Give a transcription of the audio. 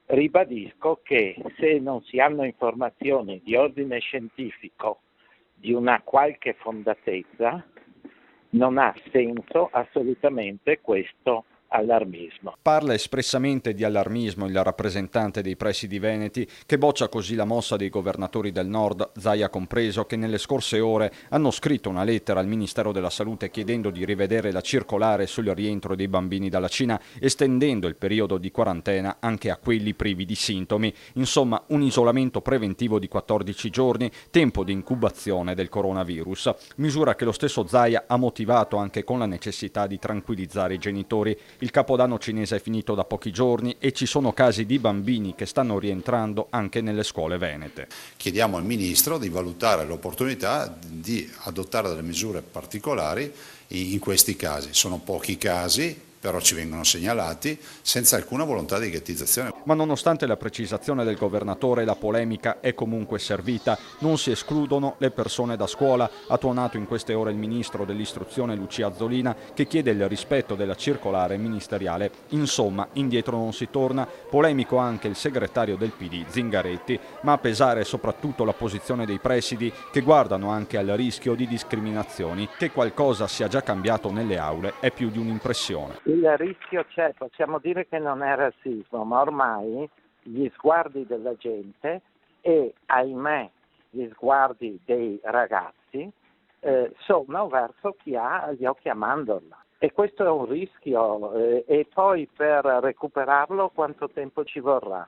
Ribadisco che se non si hanno informazioni di ordine scientifico di una qualche fondatezza, non ha senso assolutamente questo allarmismo. Parla espressamente di allarmismo il rappresentante dei presidi veneti, che boccia così la mossa dei governatori del nord, Zaia compreso, che nelle scorse ore hanno scritto una lettera al Ministero della Salute chiedendo di rivedere la circolare sul rientro dei bambini dalla Cina, estendendo il periodo di quarantena anche a quelli privi di sintomi. Insomma, un isolamento preventivo di 14 giorni, tempo di incubazione del coronavirus. Misura che lo stesso Zaia ha motivato anche con la necessità di tranquillizzare i genitori. Il capodanno cinese è finito da pochi giorni e ci sono casi di bambini che stanno rientrando anche nelle scuole venete. Chiediamo al Ministro di valutare l'opportunità di adottare delle misure particolari in questi casi. Sono pochi casi, però ci vengono segnalati senza alcuna volontà di ghettizzazione. Ma nonostante la precisazione del governatore, la polemica è comunque servita. Non si escludono le persone da scuola, ha tuonato in queste ore il ministro dell'istruzione Lucia Azzolina, che chiede il rispetto della circolare ministeriale. Insomma, indietro non si torna. Polemico anche il segretario del PD Zingaretti, ma a pesare soprattutto la posizione dei presidi, che guardano anche al rischio di discriminazioni. Che qualcosa sia già cambiato nelle aule è più di un'impressione. Il rischio c'è, possiamo dire che non è razzismo, ma ormai gli sguardi della gente e, ahimè, gli sguardi dei ragazzi sono verso chi ha gli occhi a mandorla. E questo è un rischio, e poi per recuperarlo quanto tempo ci vorrà?